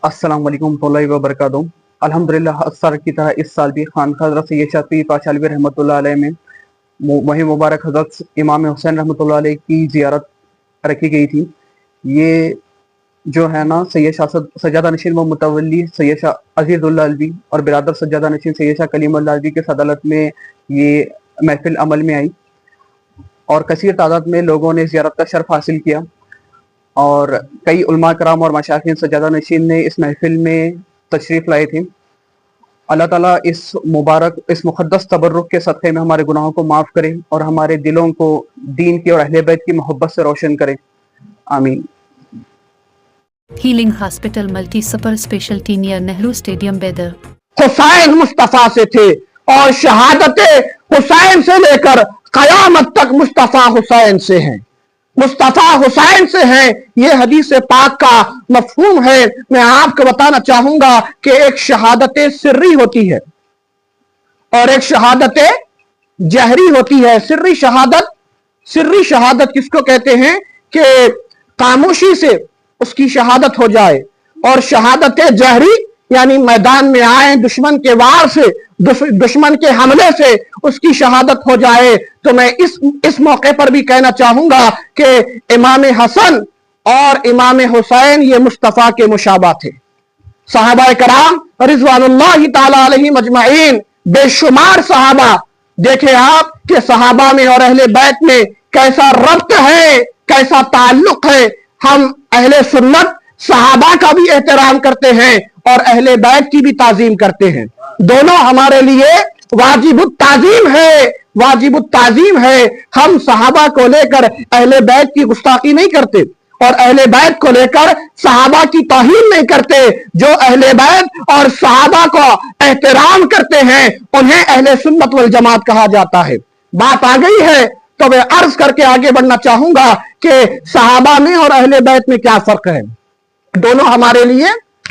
السلام علیکم ورحمۃ اللہ وبرکاتہ۔ الحمدللہ اکثر کی طرح اس سال بھی خانقاہ حضرت سید شاہ پیر پاشا علوی رحمۃ اللہ علیہ میں ماہ مبارک حضرت امام حسین رحمۃ اللہ علیہ کی زیارت رکھی گئی تھی۔ یہ جو ہے نا سید شاہ سجادہ نشین و متولی سید شاہ عزیز اللہ علوی اور برادر سجادہ نشین سید شاہ کلیم اللہ علوی کے صدارت میں یہ محفل عمل میں آئی اور کثیر تعداد میں لوگوں نے زیارت کا شرف حاصل کیا، اور کئی علماء کرام اور مشائخین سجادہ نشین نے اس محفل میں تشریف لائے تھے۔ اللہ تعالیٰ اس مقدس تبرک کے صدقے میں ہمارے گناہوں کو معاف کرے اور ہمارے دلوں کو دین کی اور اہل بیت کی محبت سے روشن کرے، آمین۔ Healing hospital multi super specialty near Nehru stadium Bidar. Hussain Mustafa سے تھے اور شہادت حسین سے لے کر قیامت تک مصطفیٰ حسین سے ہیں، مصطفیٰ حسین سے ہیں، یہ حدیث پاک کا مفہوم ہے۔ میں آپ کو بتانا چاہوں گا کہ ایک شہادت سری ہوتی ہے اور ایک شہادت جہری ہوتی ہے۔ سری شہادت کس کو کہتے ہیں کہ خاموشی سے اس کی شہادت ہو جائے، اور شہادت جہری یعنی میدان میں آئے دشمن کے وار سے، دشمن کے حملے سے اس کی شہادت ہو جائے۔ تو میں اس موقع پر بھی کہنا چاہوں گا کہ امام حسن اور امام حسین یہ مصطفیٰ کے مشابہ تھے۔ صحابہ کرام رضوان اللہ تعالی علیہم اجمعین، بے شمار صحابہ، دیکھیں آپ کہ صحابہ میں اور اہل بیت میں کیسا ربط ہے، کیسا تعلق ہے۔ ہم اہل سنت صحابہ کا بھی احترام کرتے ہیں اور اہل بیت کی بھی تعظیم کرتے ہیں، دونوں ہمارے لیے واجب التعظیم ہے۔ ہم صحابہ کو لے کر اہل بیت کی گستاخی نہیں کرتے اور اہل بیت کو لے کر صحابہ کی توہین نہیں کرتے۔ جو اہل بیت اور صحابہ کو احترام کرتے ہیں انہیں اہل سنت والجماعت کہا جاتا ہے۔ بات آ گئی ہے تو میں عرض کر کے آگے بڑھنا چاہوں گا کہ صحابہ میں اور اہل بیت میں کیا فرق ہے۔ دونوں ہمارے لیے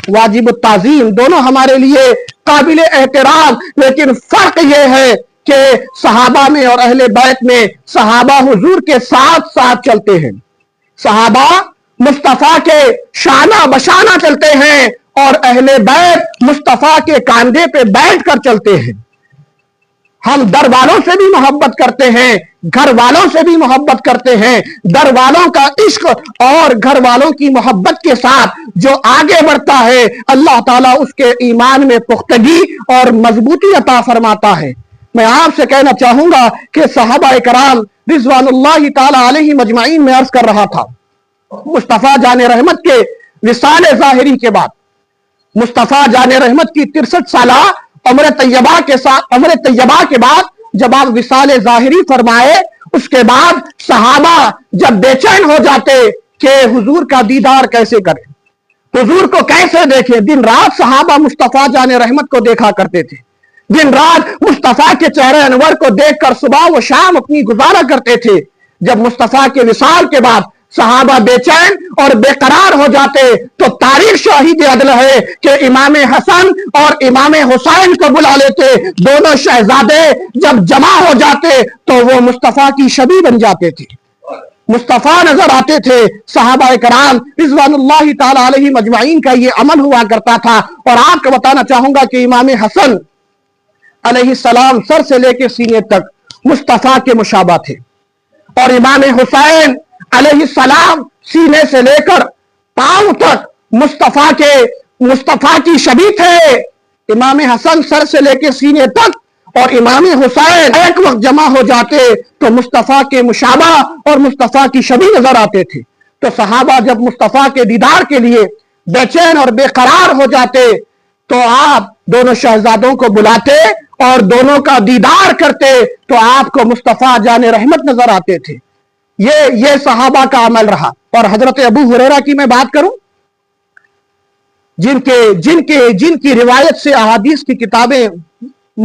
واجب التعظیم، دونوں ہمارے لیے قابل احترام، لیکن فرق یہ ہے کہ صحابہ میں اور اہل بیت میں صحابہ حضور کے ساتھ ساتھ چلتے ہیں، صحابہ مصطفیٰ کے شانہ بشانہ چلتے ہیں اور اہل بیت مصطفیٰ کے کاندھے پہ بیٹھ کر چلتے ہیں۔ ہم در والوں سے بھی محبت کرتے ہیں، گھر والوں سے بھی محبت کرتے ہیں۔ در والوں کا عشق اور گھر والوں کی محبت کے ساتھ جو آگے بڑھتا ہے اللہ تعالیٰ اس کے ایمان میں پختگی اور مضبوطی عطا فرماتا ہے۔ میں آپ سے کہنا چاہوں گا کہ صحابہ کرام رضوان اللہ تعالی علیہم اجمعین میں عرض کر رہا تھا، مصطفیٰ جان رحمت کے وصال ظاہری کے بعد، مصطفیٰ جان رحمت کی 63 سالہ عمر طیبہ کے بعد جب آپ وصال ظاہری فرمائے، اس کے بعد صحابہ جب بے چین ہو جاتے کہ حضور کا دیدار کیسے کریں، حضور کو کیسے دیکھیں۔ دن رات صحابہ مصطفیٰ جان رحمت کو دیکھا کرتے تھے، دن رات مصطفیٰ کے چہرے انور کو دیکھ کر صبح و شام اپنی گزارا کرتے تھے۔ جب مصطفیٰ کے وصال کے بعد صحابہ بے چین اور بے قرار ہو جاتے تو تاریخ شاہد عدل ہے کہ امام حسن اور امام حسین کو بلا لیتے، دونوں شہزادے جب جمع ہو جاتے تو وہ مصطفیٰ کی شبیہ بن جاتے تھے، مصطفیٰ نظر آتے تھے۔ صحابہ کرام رضوان اللہ تعالی علیہم اجمعین کا یہ عمل ہوا کرتا تھا۔ اور آپ کو بتانا چاہوں گا کہ امام حسن علیہ السلام سر سے لے کے سینے تک مصطفیٰ کے مشابہ تھے، اور امام حسین علیہ السلام سینے سے لے کر پاؤں تک مصطفیٰ کی شبیہ تھے۔ امام حسن سر سے لے کے سینے تک اور امام حسین ایک وقت جمع ہو جاتے تو مصطفیٰ کے مشابہ اور مصطفیٰ کی شبیہ نظر آتے تھے۔ تو صحابہ جب مصطفیٰ کے دیدار کے لیے بے چین اور بے قرار ہو جاتے تو آپ دونوں شہزادوں کو بلاتے اور دونوں کا دیدار کرتے تو آپ کو مصطفیٰ جان رحمت نظر آتے تھے۔ یہ صحابہ کا عمل رہا۔ اور حضرت ابو ہریرہ کی میں بات کروں، جن کی روایت سے احادیث کی کتابیں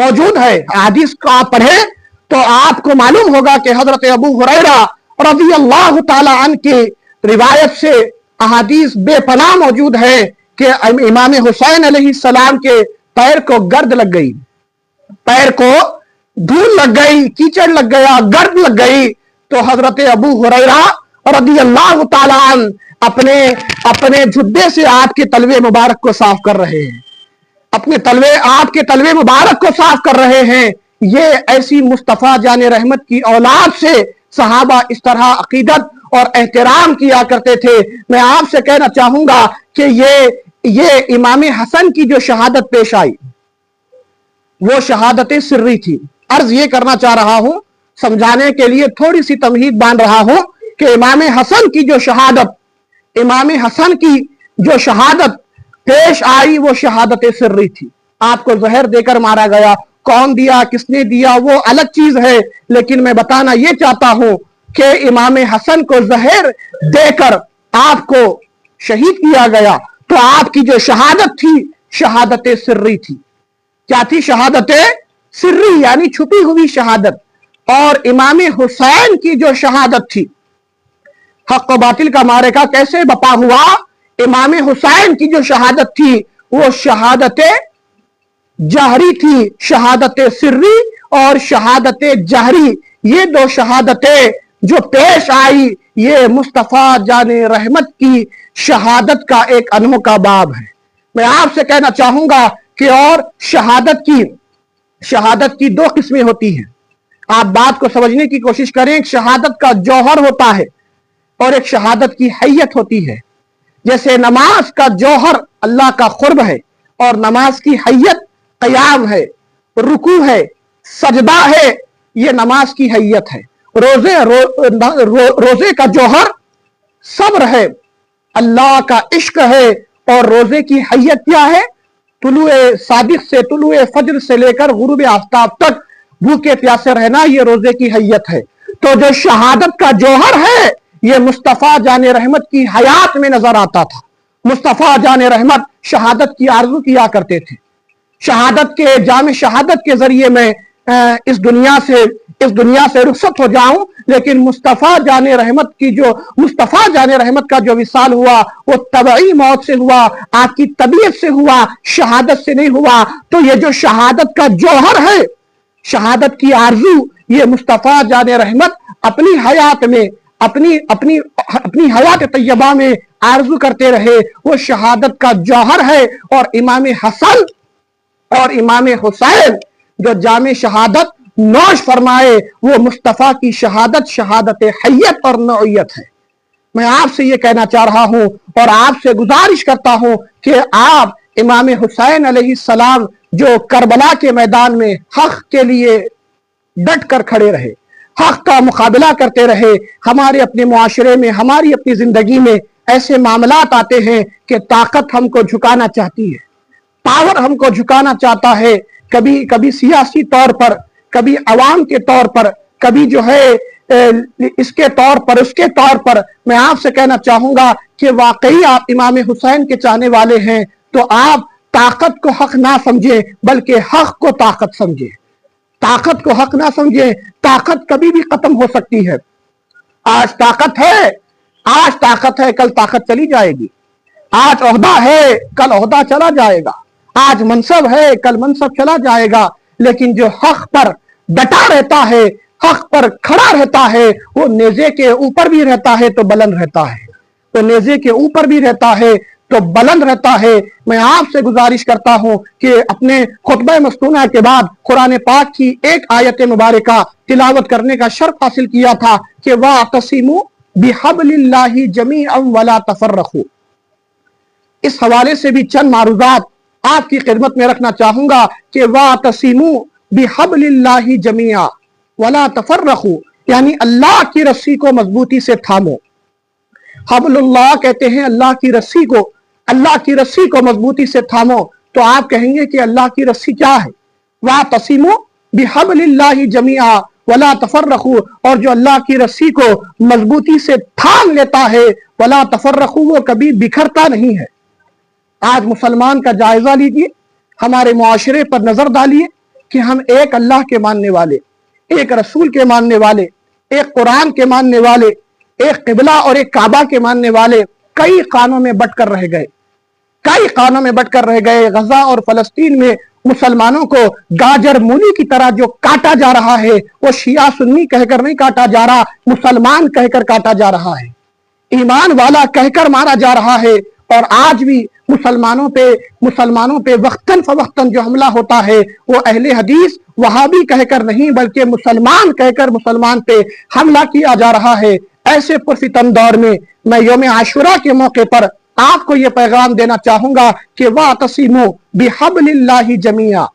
موجود ہے، احادیث کو آپ پڑھیں تو آپ کو معلوم ہوگا کہ حضرت ابو ہریرہ رضی اللہ تعالی عنہ کی روایت سے احادیث بے پناہ موجود ہے کہ امام حسین علیہ السلام کے پیر کو گرد لگ گئی، پیر کو دھول لگ گئی، کیچڑ لگ گیا، گرد لگ گئی، تو حضرت ابو ہریرہ رضی اللہ تعالی عنہ اپنے جبے سے آپ کے تلوے مبارک کو صاف کر رہے ہیں، آپ کے تلوے مبارک کو صاف کر رہے ہیں۔ یہ ایسی مصطفیٰ جان رحمت کی اولاد سے صحابہ اس طرح عقیدت اور احترام کیا کرتے تھے۔ میں آپ سے کہنا چاہوں گا کہ یہ امام حسن کی جو شہادت پیش آئی وہ شہادت سری تھی۔ عرض یہ کرنا چاہ رہا ہوں، سمجھانے کے لیے تھوڑی سی تمہید باندھ رہا ہوں کہ امام حسن کی جو شہادت پیش آئی وہ شہادت سری تھی۔ آپ کو زہر دے کر مارا گیا، کون دیا، کس نے دیا، وہ الگ چیز ہے، لیکن میں بتانا یہ چاہتا ہوں کہ امام حسن کو زہر دے کر آپ کو شہید کیا گیا، تو آپ کی جو شہادت تھی شہادت سری تھی۔ کیا تھی؟ شہادت سری، یعنی چھپی ہوئی شہادت۔ اور امام حسین کی جو شہادت تھی، حق و باطل کا معرکہ کیسے بپا ہوا؟ امام حسین کی جو شہادت تھی وہ شہادت جہری تھی۔ شہادت سری اور شہادت جہری، یہ دو شہادتیں جو پیش آئی، یہ مصطفیٰ جان رحمت کی شہادت کا ایک انوکھا باب ہے۔ میں آپ سے کہنا چاہوں گا کہ اور شہادت کی دو قسمیں ہوتی ہیں۔ آپ بات کو سمجھنے کی کوشش کریں۔ ایک شہادت کا جوہر ہوتا ہے اور ایک شہادت کی حیت ہوتی ہے۔ جیسے نماز کا جوہر اللہ کا قرب ہے اور نماز کی حیت قیام ہے، رکوع ہے، سجدہ ہے، یہ نماز کی حیت ہے۔ روزے کا جوہر صبر ہے، اللہ کا عشق ہے، اور روزے کی حیت کیا ہے؟ طلوع صادق سے، طلوع فجر سے لے کر غروب آفتاب تک بھوکے پیاسے رہنا، یہ روزے کی حیت ہے۔ تو جو شہادت کا جوہر ہے یہ مصطفیٰ جان رحمت کی حیات میں نظر آتا تھا۔ مصطفیٰ جان رحمت شہادت کی آرزو کیا کرتے تھے۔ شہادت کے جام شہادت کے ذریعے میں اس دنیا سے رخصت ہو جاؤں، لیکن مصطفیٰ جان رحمت کا جو وصال ہوا وہ طبعی موت سے ہوا، آپ کی طبیعت سے ہوا، شہادت سے نہیں ہوا۔ تو یہ جو شہادت کا جوہر ہے، شہادت کی آرزو، یہ مصطفیٰ جان رحمت اپنی حیات میں، اپنی حیات طیبہ میں آرزو کرتے رہے، وہ شہادت کا جوہر ہے۔ اور امام حسن اور امام حسین جو جام شہادت نوش فرمائے وہ مصطفیٰ کی شہادت، شہادت حیت اور نوعیت ہے۔ میں آپ سے یہ کہنا چاہ رہا ہوں اور آپ سے گزارش کرتا ہوں کہ آپ امام حسین علیہ السلام جو کربلا کے میدان میں حق کے لیے ڈٹ کر کھڑے رہے، حق کا مقابلہ کرتے رہے۔ ہمارے اپنے معاشرے میں، ہماری اپنی زندگی میں ایسے معاملات آتے ہیں کہ طاقت ہم کو جھکانا چاہتی ہے، پاور ہم کو جھکانا چاہتا ہے، کبھی سیاسی طور پر، کبھی عوام کے طور پر، کبھی جو ہے اس کے طور پر۔ میں آپ سے کہنا چاہوں گا کہ واقعی آپ امام حسین کے چاہنے والے ہیں تو آپ طاقت کو حق نہ سمجھیں بلکہ حق کو طاقت سمجھیں۔ طاقت کو حق نہ سمجھیں، طاقت کبھی بھی ختم ہو سکتی ہے۔ آج طاقت ہے، کل طاقت چلی جائے گی۔ آج عہدہ ہے، کل عہدہ چلا جائے گا۔ آج منصب ہے، کل منصب چلا جائے گا۔ لیکن جو حق پر ڈٹا رہتا ہے، حق پر کھڑا رہتا ہے، وہ نیزے کے اوپر بھی رہتا ہے تو بلند رہتا ہے، تو نیزے کے اوپر بھی رہتا ہے تو بلند رہتا ہے۔ میں آپ سے گزارش کرتا ہوں کہ اپنے خطبہ مستونہ کے بعد قرآن پاک کی ایک آیت مبارکہ تلاوت کرنے کا شرف حاصل کیا تھا کہ وَاعْتَصِمُوا بِحَبْلِ اللَّهِ جَمِيعًا وَلَا تَفَرَّقُوا۔ اس حوالے سے بھی چند معروضات آپ کی خدمت میں رکھنا چاہوں گا کہ وَاعْتَصِمُوا بِحَبْلِ اللَّهِ جَمِيعًا وَلَا تَفَرَّقُوا، یعنی اللہ کی رسی کو مضبوطی سے تھامو۔ حبل اللہ کہتے ہیں اللہ کی رسی کو، اللہ کی رسی کو مضبوطی سے تھامو۔ تو آپ کہیں گے کہ اللہ کی رسی کیا ہے؟ وَاعْتَصِمُوا بِحَبْلِ اللَّهِ جَمِيعًا وَلَا تَفَرَّقُوا، اور جو اللہ کی رسی کو مضبوطی سے تھام لیتا ہے وَلَا تَفَرَّقُوا، وہ کبھی بکھرتا نہیں ہے۔ آج مسلمان کا جائزہ لیجئے، ہمارے معاشرے پر نظر ڈالیے کہ ہم ایک اللہ کے ماننے والے، ایک رسول کے ماننے والے، ایک قرآن کے ماننے والے، ایک قبلہ اور ایک کعبہ کے ماننے والے کئی خانوں میں بٹ کر رہ گئے۔ غزہ اور فلسطین میں مسلمانوں کو گاجر مولی کی طرح جو کاٹا جا رہا ہے وہ شیعہ سنی کہہ کر نہیں کاٹا جا رہا، مسلمان کہہ کر کاٹا جا رہا ہے۔ ایمان والا کہہ کر مارا جا رہا ہے، اور آج بھی مسلمانوں پہ وقتاً فوقتاً جو حملہ ہوتا ہے وہ اہل حدیث وہابی کہہ کر نہیں بلکہ مسلمان کہہ کر مسلمان پہ حملہ کیا جا رہا ہے۔ ایسے پرفتن دور میں یوم عاشورہ کے موقع پر آپ کو یہ پیغام دینا چاہوں گا کہ وَاعْتَصِمُوا بِحَبْلِ اللَّهِ جَمِيعًا،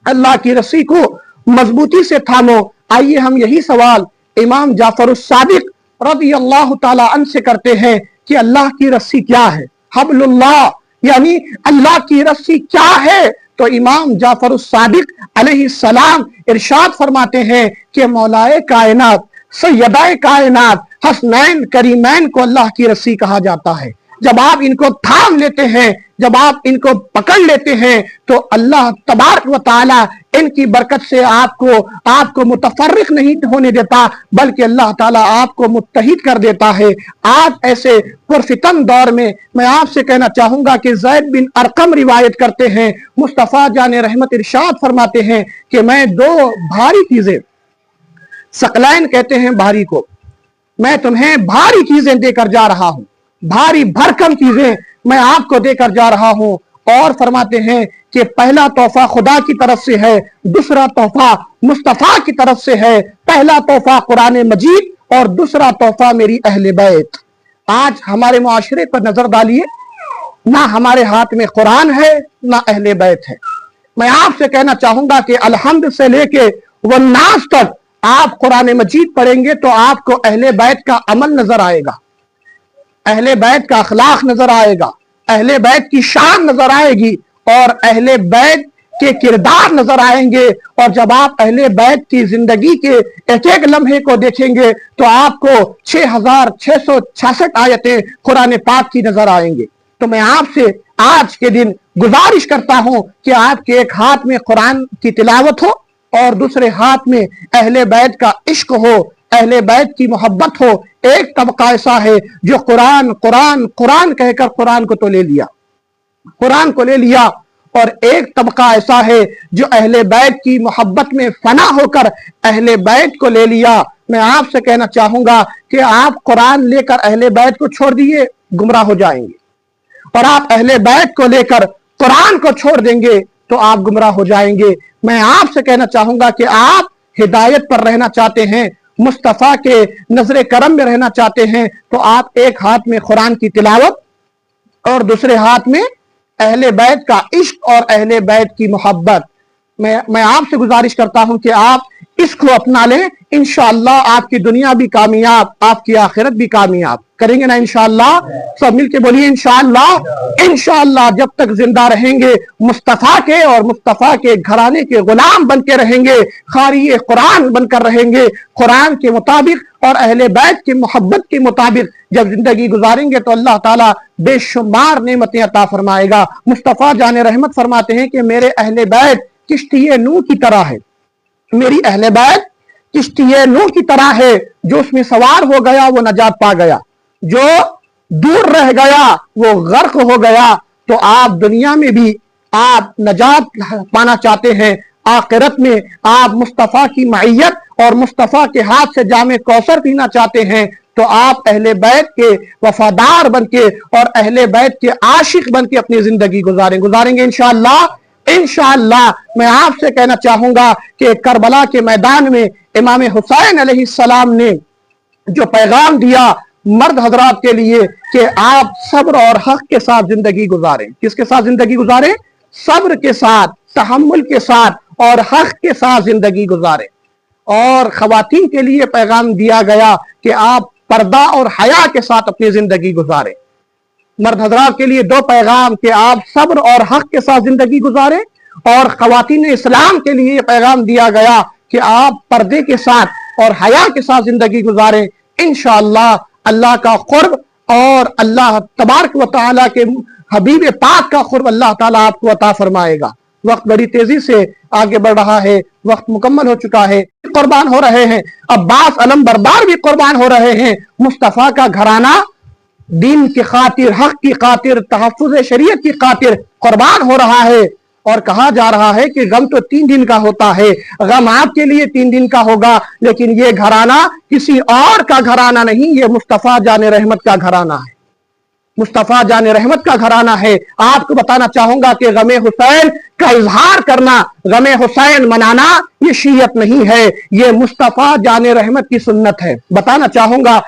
اللہ کی رسی کو مضبوطی سے تھامو۔ آئیے ہم یہی سوال امام جعفر الصادق رضی اللہ تعالی عنہ سے کرتے ہیں کہ اللہ کی رسی کیا ہے؟ حبل اللہ یعنی اللہ کی رسی کیا ہے؟ تو امام جعفر الصادق علیہ السلام ارشاد فرماتے ہیں کہ مولائے کائنات سیدہ کائنات حسنین کریمین کو اللہ کی رسی کہا جاتا ہے۔ جب آپ ان کو تھام لیتے ہیں، جب آپ ان کو پکڑ لیتے ہیں تو اللہ تبارک و تعالی ان کی برکت سے آپ کو متفرق نہیں ہونے دیتا بلکہ اللہ تعالیٰ آپ کو متحد کر دیتا ہے۔ آج ایسے پرفتن دور میں آپ سے کہنا چاہوں گا کہ زید بن ارقم روایت کرتے ہیں، مصطفیٰ جان رحمت ارشاد فرماتے ہیں کہ میں دو بھاری چیزیں، ثقلین کہتے ہیں بھاری کو، میں تمہیں بھاری چیزیں دے کر جا رہا ہوں، بھاری بھرکم چیزیں میں آپ کو دے کر جا رہا ہوں۔ اور فرماتے ہیں کہ پہلا تحفہ خدا کی طرف سے ہے، دوسرا تحفہ مصطفیٰ کی طرف سے ہے، پہلا تحفہ قرآن مجید اور دوسرا تحفہ میری اہل بیت۔ آج ہمارے معاشرے پر نظر ڈالیے، نہ ہمارے ہاتھ میں قرآن ہے نہ اہل بیت ہے۔ میں آپ سے کہنا چاہوں گا کہ الحمد سے لے کے والناس تک آپ قرآن مجید پڑھیں گے تو آپ کو اہل بیت کا عمل نظر آئے گا، اہل بیت کا اخلاق نظر آئے گا، اہل بیت کی شان نظر آئے گی اور اہل بیت کے کردار نظر آئیں گے۔ اور جب آپ اہل بیت کی زندگی کے ایک ایک لمحے کو دیکھیں گے تو آپ کو 6666 آیتیں قرآن پاک کی نظر آئیں گے۔ تو میں آپ سے آج کے دن گزارش کرتا ہوں کہ آپ کے ایک ہاتھ میں قرآن کی تلاوت ہو اور دوسرے ہاتھ میں اہل بیت کا عشق ہو، اہل بیت کی محبت ہو۔ ایک طبقہ ایسا ہے جو قرآن کہہ کر قرآن کو تو لے لیا، اور ایک طبقہ ایسا ہے جو اہل بیت کی محبت میں فنا ہو کر اہل بیت کو لے لیا۔ میں آپ سے کہنا چاہوں گا کہ آپ قرآن لے کر اہل بیت کو چھوڑ دیے گمراہ ہو جائیں گے، اور آپ اہل بیت کو لے کر قرآن کو چھوڑ دیں گے تو آپ گمراہ ہو جائیں گے۔ میں آپ سے کہنا چاہوں گا کہ آپ ہدایت پر رہنا چاہتے ہیں، مصطفیٰ کے نظر کرم میں رہنا چاہتے ہیں تو آپ ایک ہاتھ میں قرآن کی تلاوت اور دوسرے ہاتھ میں اہل بیت کا عشق اور اہل بیت کی محبت۔ میں آپ سے گزارش کرتا ہوں کہ آپ اس کو اپنا لیں، انشاءاللہ آپ کی دنیا بھی کامیاب، آپ کی آخرت بھی کامیاب۔ کریں گے نا انشاءاللہ؟ سب مل کے بولیے انشاءاللہ۔ انشاءاللہ جب تک زندہ رہیں گے مصطفیٰ کے اور مصطفیٰ کے گھرانے کے غلام بن کے رہیں گے، قاری قرآن بن کر رہیں گے، قرآن کے مطابق اور اہل بیت کی محبت کے مطابق جب زندگی گزاریں گے تو اللہ تعالیٰ بے شمار نعمتیں عطا فرمائے گا۔ مصطفیٰ جان رحمت فرماتے ہیں کہ میرے اہل بیت کشتی نوح کی طرح ہے، میری اہل بیت کشتی نوح کی طرح ہے، جو اس میں سوار ہو گیا وہ نجات پا گیا، جو دور رہ گیا وہ غرق ہو گیا۔ تو آپ دنیا میں بھی آپ نجات پانا چاہتے ہیں، آخرت میں آپ مصطفیٰ کی معیت اور مصطفیٰ کے ہاتھ سے جام کوثر پینا چاہتے ہیں تو آپ اہل بیت کے وفادار بن کے اور اہل بیت کے عاشق بن کے اپنی زندگی گزاریں گے انشاءاللہ۔ انشاءاللہ میں آپ سے کہنا چاہوں گا کہ کربلا کے میدان میں امام حسین علیہ السلام نے جو پیغام دیا مرد حضرات کے لیے کہ آپ صبر اور حق کے ساتھ زندگی گزاریں۔ کس کے ساتھ زندگی گزاریں؟ صبر کے ساتھ، تحمل کے ساتھ اور حق کے ساتھ زندگی گزاریں۔ اور خواتین کے لیے پیغام دیا گیا کہ آپ پردہ اور حیا کے ساتھ اپنی زندگی گزاریں۔ مرد حضرات کے لیے دو پیغام کہ آپ صبر اور حق کے ساتھ زندگی گزاریں، اور خواتین اسلام کے لیے یہ پیغام دیا گیا کہ آپ پردے کے ساتھ اور حیا کے ساتھ زندگی گزاریں۔ انشاءاللہ اللہ کا قرب اور اللہ تبارک و تعالیٰ کے حبیب پاک کا قرب اللہ تعالیٰ آپ کو عطا فرمائے گا۔ وقت بڑی تیزی سے آگے بڑھ رہا ہے، وقت مکمل ہو چکا ہے، قربان ہو رہے ہیں، عباس علم بردار بھی قربان ہو رہے ہیں۔ مصطفیٰ کا گھرانہ دین کی خاطر، حق کی خاطر، تحفظ شریعت کی خاطر قربان ہو رہا ہے۔ اور کہا جا رہا ہے کہ غم تو 3 دن کا ہوتا ہے، غم آپ کے لیے 3 دن کا ہوگا، لیکن یہ گھرانہ کسی اور کا گھرانہ نہیں، یہ مصطفیٰ جان رحمت کا گھرانہ ہے، مصطفیٰ جان رحمت کا گھرانہ ہے۔ آپ کو بتانا چاہوں گا کہ غم حسین کا اظہار کرنا، غم حسین منانا یہ شیعت نہیں ہے، یہ مصطفیٰ جان رحمت کی سنت ہے۔ بتانا چاہوں گا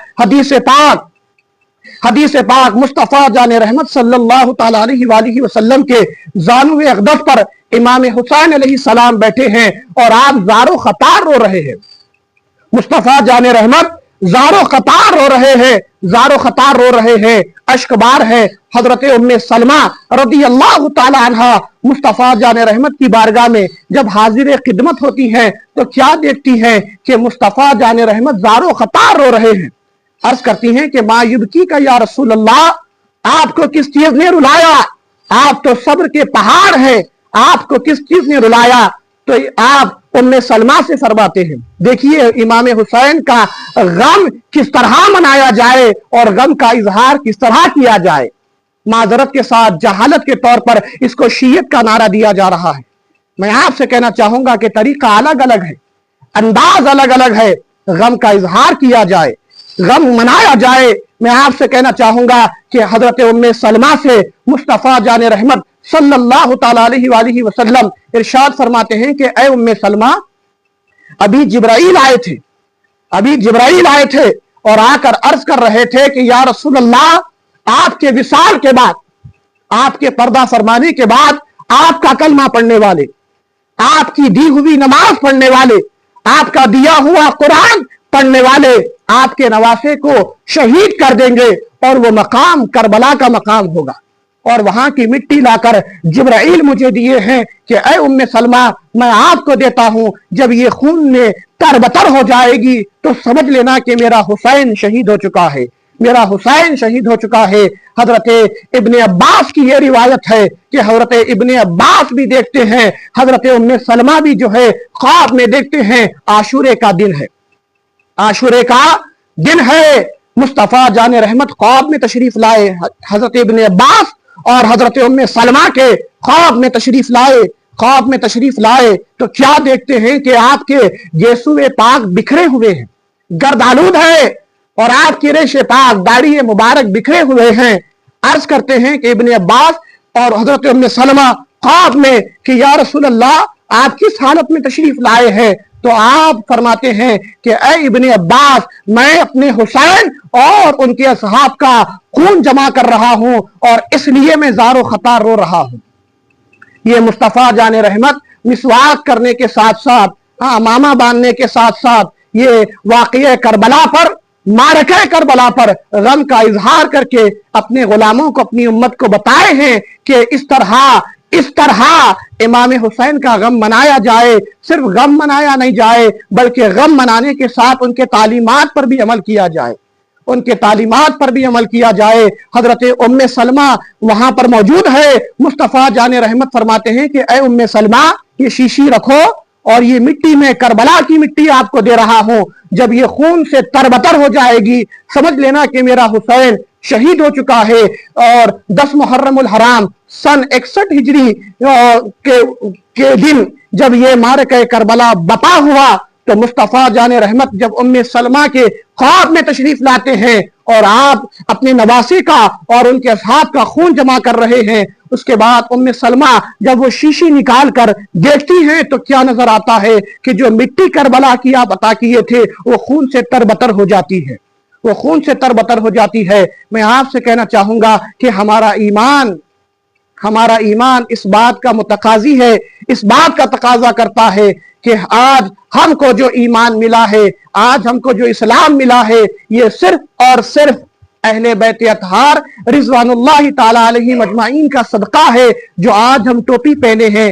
حدیث پاک مصطفیٰ جان رحمت صلی اللہ تعالیٰ علیہ وآلہ وسلم کے زانو اقدس پر امام حسین علیہ السلام بیٹھے ہیں اور آپ زار و خطار رو رہے ہیں۔ مصطفیٰ جان رحمت زار و خطار رو رہے ہیں، اشک بار ہے۔ حضرت ام سلمہ رضی اللہ تعالی عنہ مصطفیٰ جان رحمت کی بارگاہ میں جب حاضر خدمت ہوتی ہیں تو کیا دیکھتی ہیں کہ مصطفیٰ جان رحمت زار و خطار رو رہے ہیں۔ عرض کرتی ہیں کہ ما یبکی کا یا رسول اللہ، آپ کو کس چیز نے رلایا؟ آپ تو صبر کے پہاڑ ہیں، آپ کو کس چیز نے رلایا؟ تو آپ ام سلمہ سے فرماتے ہیں دیکھیے امام حسین کا غم کس طرح منایا جائے اور غم کا اظہار کس طرح کیا جائے۔ معذرت کے ساتھ جہالت کے طور پر اس کو شیعت کا نعرہ دیا جا رہا ہے۔ میں آپ سے کہنا چاہوں گا کہ طریقہ الگ الگ ہے، انداز الگ الگ ہے، غم کا اظہار کیا جائے، غم منایا جائے۔ میں آپ سے کہنا چاہوں گا کہ حضرت ام سلمہ سے مصطفیٰ جان رحمت صلی اللہ تعالیٰ علیہ وآلہ وسلم ارشاد فرماتے ہیں کہ اے ام سلمہ، ابھی جبرائیل آئے تھے اور آ کر عرض کر رہے تھے کہ یا رسول اللہ، آپ کے وصال کے بعد، آپ کے پردہ فرمانے کے بعد، آپ کا کلمہ پڑھنے والے، آپ کی دی ہوئی نماز پڑھنے والے، آپ کا دیا ہوا قرآن پڑھنے والے آپ کے نواسے کو شہید کر دیں گے اور وہ مقام کربلا کا مقام ہوگا، اور وہاں کی مٹی لا کر جبرائیل مجھے دیے ہیں کہ اے ام سلمہ میں آپ کو دیتا ہوں، جب یہ خون میں تربتر ہو جائے گی تو سمجھ لینا کہ میرا حسین شہید ہو چکا ہے، میرا حسین شہید ہو چکا ہے۔ حضرت ابن عباس کی یہ روایت ہے کہ حضرت ابن عباس بھی دیکھتے ہیں، حضرت ام سلمہ بھی جو ہے خواب میں دیکھتے ہیں، عاشورے کا دن ہے، عاشورے کا دن ہے۔ مصطفیٰ جان رحمت خواب میں تشریف لائے، حضرت ابن عباس اور حضرت ام سلمہ کے خواب میں تشریف لائے تو کیا دیکھتے ہیں کہ آپ کے گیسوئے پاک بکھرے ہوئے ہیں، گرد آلود ہے، اور آپ کی ریش پاک داڑھی مبارک بکھرے ہوئے ہیں۔ عرض کرتے ہیں کہ ابن عباس اور حضرت ام سلمہ خواب میں کہ یا رسول اللہ آپ کس حالت میں تشریف لائے ہیں؟ تو آپ فرماتے ہیں کہ اے ابن عباس، میں اپنے حسین اور ان کے اصحاب کا خون جمع کر رہا ہوں اور اس لیے میں زار و خطار رو رہا ہوں۔ یہ مصطفیٰ جان رحمت مسواک کرنے کے ساتھ ساتھ، امامہ باندھنے کے ساتھ ساتھ، یہ واقعہ کربلا پر، معرکہ کربلا پر غم کا اظہار کر کے اپنے غلاموں کو، اپنی امت کو بتائے ہیں کہ اس طرح امام حسین کا غم منایا جائے۔ صرف غم منایا نہیں جائے بلکہ غم منانے کے ساتھ ان کے تعلیمات پر بھی عمل کیا جائے، حضرت ام سلمہ وہاں پر موجود ہے۔ مصطفیٰ جان رحمت فرماتے ہیں کہ اے ام سلمہ، یہ شیشی رکھو اور یہ مٹی میں کربلا کی مٹی آپ کو دے رہا ہوں، جب یہ خون سے تربتر ہو جائے گی سمجھ لینا کہ میرا حسین شہید ہو چکا ہے۔ اور 10 محرم الحرام سن 61 ہجری کے دن جب یہ معرکہ کربلا بپا ہوا تو مصطفیٰ جان رحمت جب ام سلمہ کے خواب میں تشریف لاتے ہیں اور آپ اپنے نواسی کا اور ان کے اصحاب کا خون جمع کر رہے ہیں، اس کے بعد ام سلمہ جب وہ شیشی نکال کر دیکھتی ہیں تو کیا نظر آتا ہے کہ جو مٹی کربلا کی آپ عطا کیے تھے وہ خون سے تربتر ہو جاتی ہے، میں آپ سے کہنا چاہوں گا کہ ہمارا ایمان اس بات کا متقاضی ہے، اس بات کا تقاضا کرتا ہے کہ آج ہم کو جو ایمان ملا ہے، آج ہم کو جو اسلام ملا ہے، یہ صرف اور صرف اہل بیت اطہار رضوان اللہ تعالی علیہ مجمعین کا صدقہ ہے۔ جو آج ہم ٹوپی پہنے ہیں،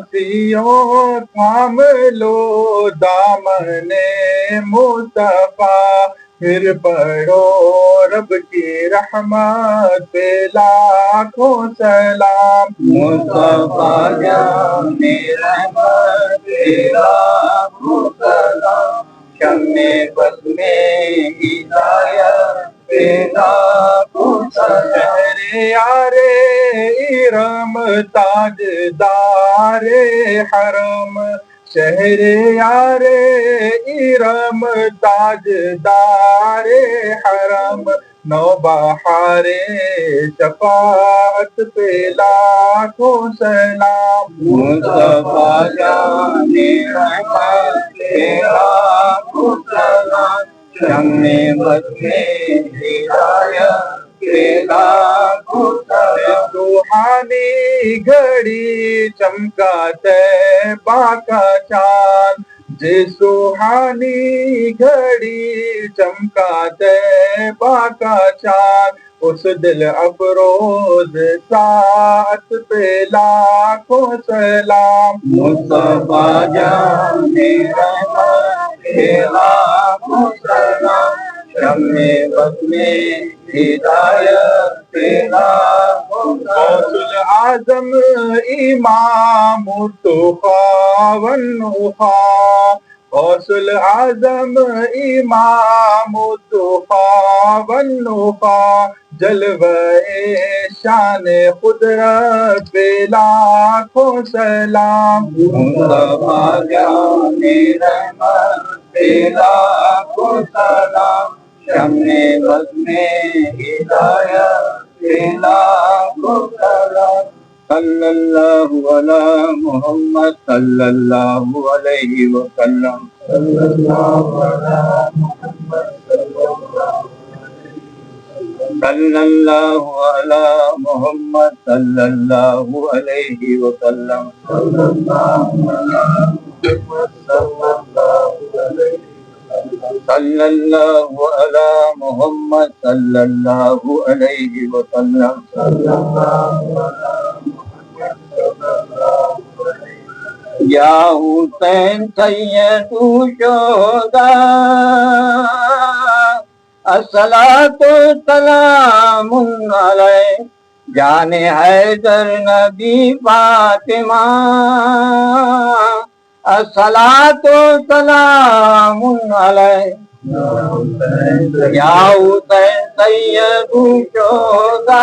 آسیوں تھام لو دامن مصطفیٰ، پھر پڑھو رب کی رحمت پہ لاکھوں سلام۔ مصطفیٰ جان رحمت پہ لاکھوں سلام، شمع بس میں ہدایت پہ لاکھوں سلام۔ شہر یار ارم تاجدار حرم، شہر یار ارم تاجدار حرم، نوبہار شفاعت پہ لاکھوں سلام۔ مصطفیٰ جان رحمت پہ لاکھوں سلام، شمع بس میں ہدایت پہ لاکھوں سلام۔ روحانی گھڑی چمکا طیبہ کا چاند، جس روحانی گھڑی چمکا طیبہ کا چاند، اس دل افروز ساعت پہ لاکھوں سلام۔ مصطفیٰ جان رحمت پہ لاکھوں سلام، شمع بس میں ہدایت پہ لاکھوں سلام۔ غوث الاعظم امام التقیٰ والنخاء، غوث الاعظم امام التقیٰ والنخاء، جلوہ شان قدرت پہ لاکھوں سلام۔ مصطفیٰ جان رحمت پہ لاکھوں سلام، شمع بس میں ہدایت پہ لاکھوں سلام۔ صلی اللہ علی محمد صلی اللہ علیہ وسلم، صلی اللہ علی محمد صلی اللہ علی محمد صلی اللہ علیہ وسلم، صلی اللہ علی محمد صلی اللہ علیہ وسلم، صلی اللہ علی محمد صلی اللہ علیہ وسلم، صلی اللہ علی یا حسین سید الشہداء، الصلاۃ والسلام علیہ، جان حیدر نبی فاطمہ، الصلاۃ والسلام علیہ یا حسین سید الشہداء،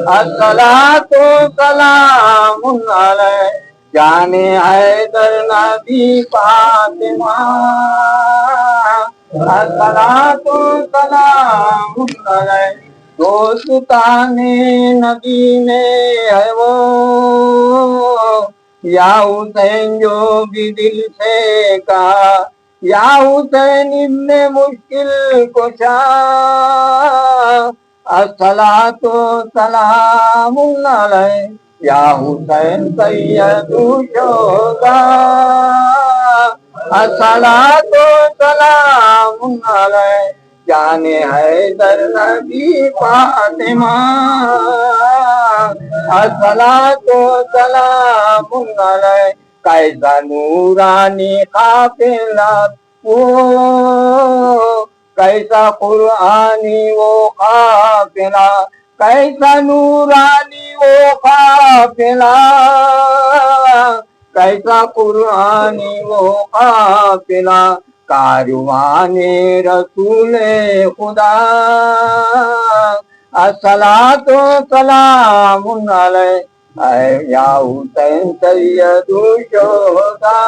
الصلاۃ والسلام علیہ، جان حیدر نبی فاطمہ، الصلاۃ والسلام علیہ۔ دوستان نبی میں ہے وہ یا حسین جو بھی دل سے کہا، یا حسین ابن مشکل کشا، الصلاۃ والسلام علیہ یا حسین سید الشہداء، الصلاۃ والسلام علیہ، جان حیدر نبی فاطمہ، الصلاۃ والسلام علیہ۔ کیسا نورانی قافلہ وہ، کیسا قرآنی وہ قافلہ، کیسا نورانی وہ قافلہ، کیسا قرآنی وہ قافلہ، کاروان رسول خدا، الصلاۃ والسلام علیہ یا حسین سید الشہداء،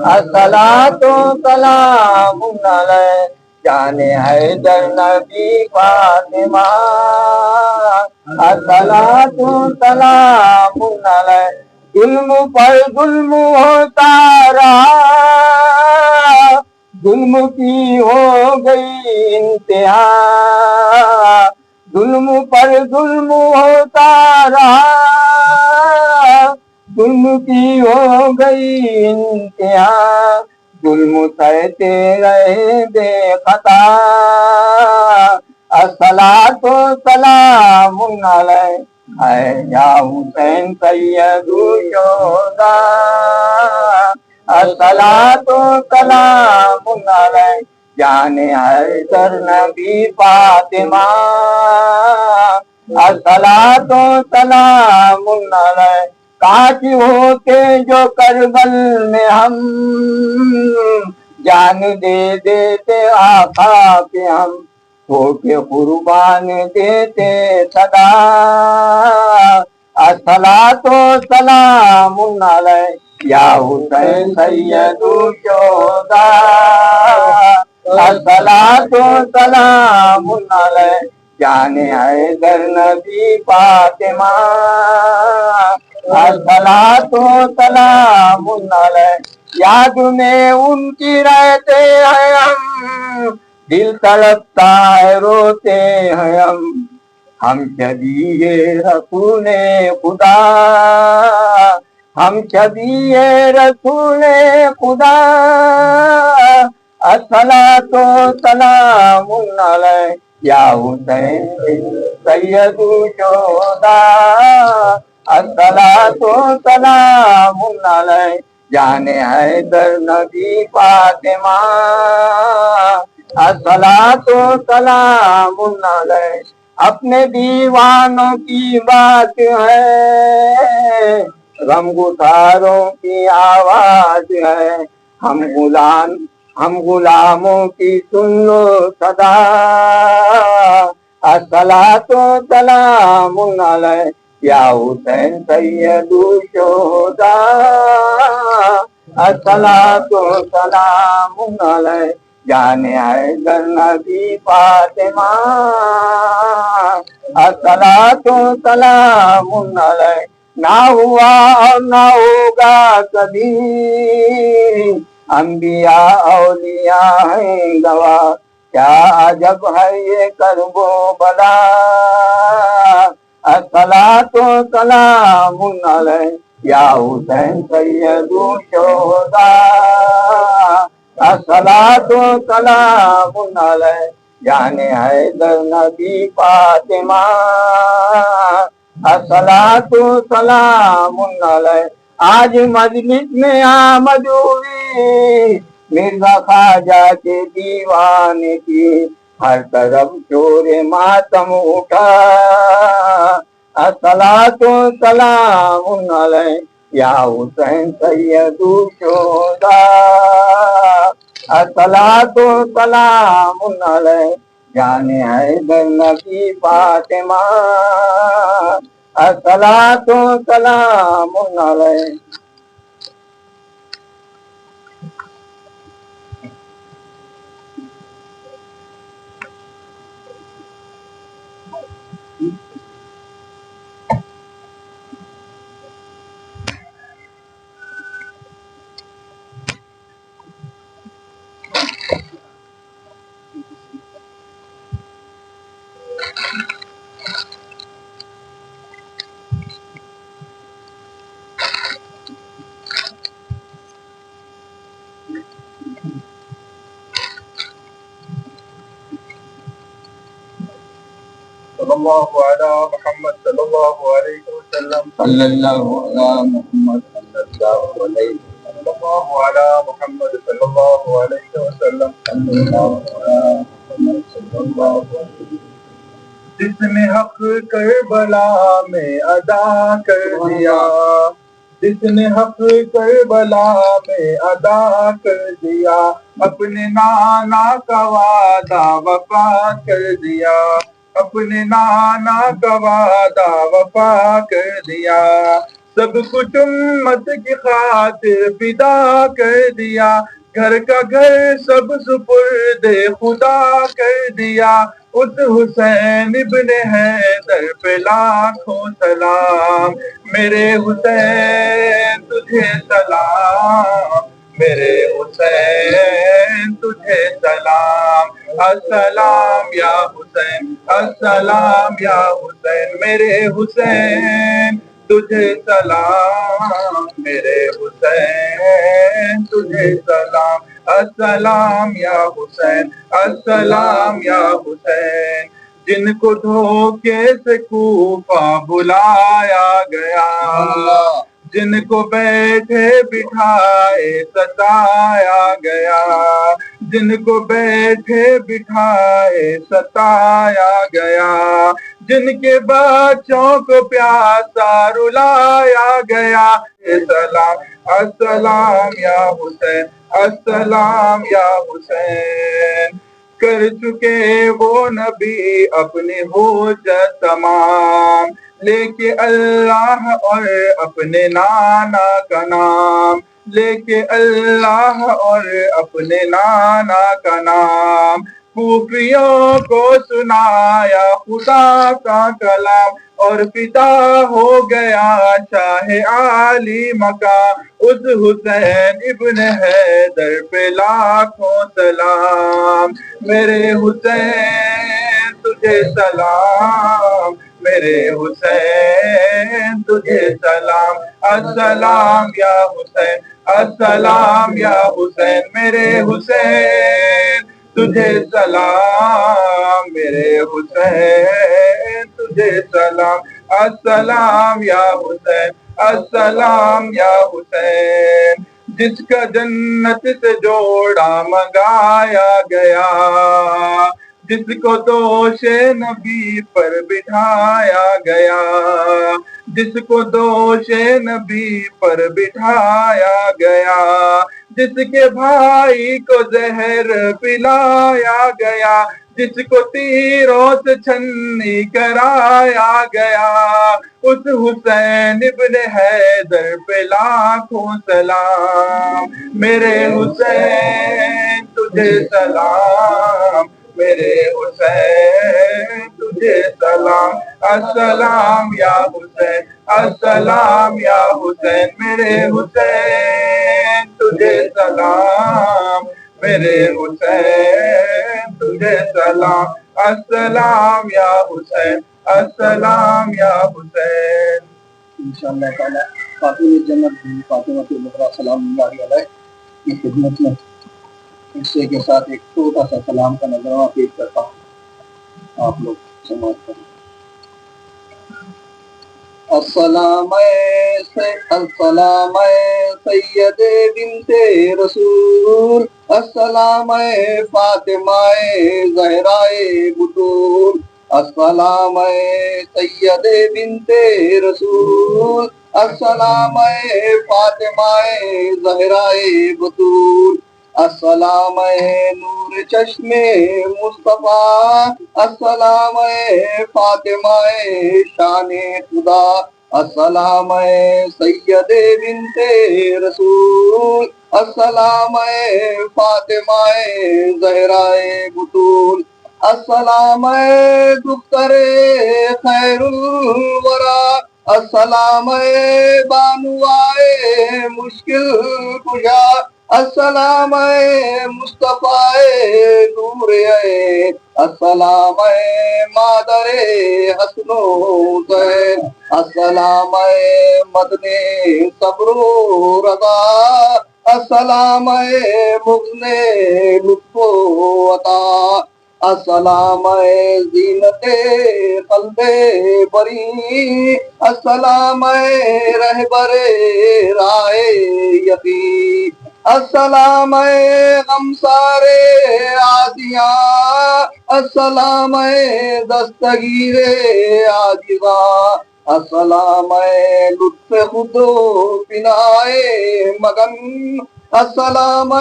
الصلاۃ والسلام علیہ، جان حیدر نبی فاطمہ، الصلاۃ والسلام علیہ۔ ظلم پر ظلم ہوتا رہا، ظلم کی ہو گئی انتہا، ظلم پر ظلم ہوتا رہا، ظلم کی ہو گئی انتہا، ظلم سہتے رہے بے خطا، الصلاۃ والسلام علیہ ہے یا حسین سید الشہداء الصلاۃ والسلام علیک جان حیدر نبی فاطمہ الصلاۃ والسلام علیک کاش ہوتے جو کربل میں ہم جان دے دیتے آقا پہ ہم ہو کے قربان دیتے صدا الصلاۃ والسلام علیک یا حسین سید الشہداء الصلاۃ والسلام علیک جان حیدر نبی فاطمہ الصلاۃ والسلام علیک یاد میں ان کی رہتے ہیں ہم دل تڑپتا ہے روتے ہیں ہم شبیہ رسول خدا ہم شبیہ رسول خدا الصلاۃ والسلام علیک یا حسین سید الشہداء الصلاۃ والسلام علیک جان حیدر نبی فاطمہ الصلاۃ والسلام علیک اپنے دیوانوں کی بات ہے غم گساروں کی آواز ہے ہم غلاموں کی سن لو صدا الصلاۃ والسلام علیک یا حسین سید الشہداء الصلاۃ والسلام علیک جان حیدر نبی فاطمہ الصلاۃ والسلام علیک نہ ہوا اور نہ ہوگا کبھی انبیاء اولیاء ہیں گواہ کیا عجب ہے یہ کرب و بلا الصلاۃ والسلام علیک یا حسین سید الشہداء الصلاۃ والسلام علیک جان حیدر نبی فاطمہ الصلاۃ والسلام علیک آج مجلس میں آمد ہوئی مرزا خواجہ کے دیوانے کی ہر طرف شور ماتم اٹھا الصلاۃ والسلام علیک یا حسین سید الشہداء الصلاۃ والسلام علیک جان حیدر نبی فاطمہ الصلاۃ والسلام علیک صلی اللہ علی محمد صلی اللہ علیہ وسلم صلی اللہ علی محمد صلی اللہ علیہ صلی اللہ علی محمد صلی اللہ علیہ وسلم صلی اللہ علی محمد صلی اللہ علیہ وسلم جس نے حق کربلا میں ادا کر دیا جس نے حق کربلا میں ادا کر دیا اپنے نانا کا وعدہ وفا کر دیا اپنے نانا کا وعدہ وفا کر دیا سب کچھ امت کی خاطر فدا کر دیا گھر کا گھر سب سپرد خدا کر دیا اس حسین ابن حیدر پہ لاکھوں سلام میرے حسین تجھے سلام میرے حسین تجھے سلام السلام یا حسین السلام یا حسین میرے حسین تجھے سلام میرے حسین تجھے سلام السلام یا حسین السلام یا حسین جن کو دھوکے سے کوفہ بلایا گیا، جن کو بیٹھے بٹھائے ستایا گیا، جن کو بیٹھے بٹھائے ستایا گیا، جن کے بچوں کو پیاسا رلایا گیا، سلام السلام یا حسین، السلام یا حسین، کر چکے وہ نبی اپنی حجت تمام، لے کے اللہ اور اپنے نانا کا نام، لے کے اللہ اور اپنے نانا کا نام، کوفیوں کو سنایا خدا کا کلام، اور فدا ہو گیا شاہ عالی مقام، اس حسین ابن حیدر پہ لاکھوں سلام، میرے حسین تجھے سلام، میرے حسین تجھے سلام، السلام یا حسین، السلام یا حسین، میرے حسین تجھے سلام، میرے حسین تجھے سلام، السلام یا حسین، السلام یا حسین، جس کا جنت سے جوڑا منگایا گیا، جس کو دوش نبی پر بٹھایا گیا، جس کو دوش نبی پر بٹھایا گیا، جس کے بھائی کو زہر پلایا گیا، جس کو تیروں سے چھنی کرایا گیا، اس حسین ابن حیدر پہ لاکھوں سلام، میرے حسین تجھے سلام، میرے حسین تجھے سلام، السلام یا حسین، السلام یا حسین، میرے حسین تجھے سلام، میرے حسین تجھے سلام، السلام یا حسین، السلام یا حسین۔ انشاءاللہ تعالیٰ خاتون جنت فاطمہ الزہرا سلام اللہ علیہ کی خدمت میں حصے کے ساتھ ایک چھوٹا سا سلام کا نظرانہ پیش کرتا ہوں، آپ لوگ سماعت کریں۔ السلام السلام سید بنت رسول، السلام فاطمہ زہرائے بطول، السلام سید بنت رسول، السلام فاطمہ زہرائے بطول، السلام نور چشم مصطفیٰ، السلام فاطمہ شان خدا، السلام سید بنت رسول، السلام فاطمہ زہرائے بطول، السلام دختر خیر الورا، السلام بانوائے مشکل کشا، السلام مصطفیٰ نور عین، السلام مادر حسن و حسین، السلام مدن صبر و رضا، السلام مغن لطف و عطا، السلام زینت قلب بری، السلام رہبر رائے یقین، السلام غمسار عادیاں، السلام دستگیر عاجزاں، السلام لطف خود و بنائے مگن، السلام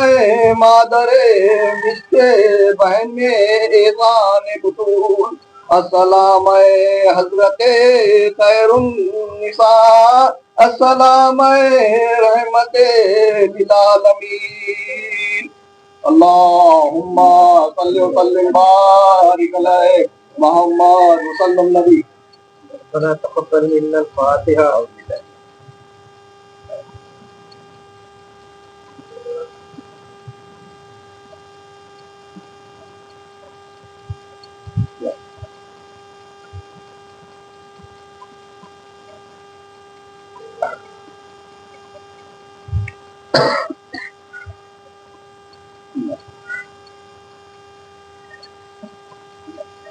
مادر مشت بہن میں ایوان بطول، السلام حضرت خیر النساء، السلام رحمت للعالمین، اللہم صلی وسلم بارک علی محمد وسلم نبی۔ ربنا تقبل منا الفاتحة.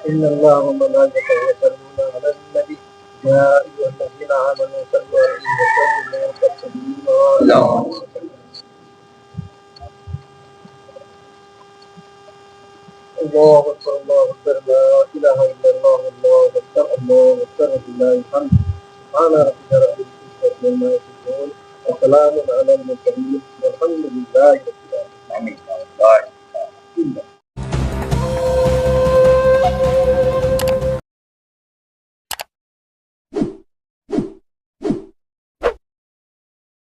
إن الله وملائكته يصلون على النبي يا أيها الذين آمنوا صلوا عليه وسلموا تسليما. الله أكبر الله أكبر لا إله إلا الله الله أكبر الله أكبر لله الحمد. سبحان ربك رب العزة عما يصفون وسلام على المرسلين والحمد لله رب العالمين.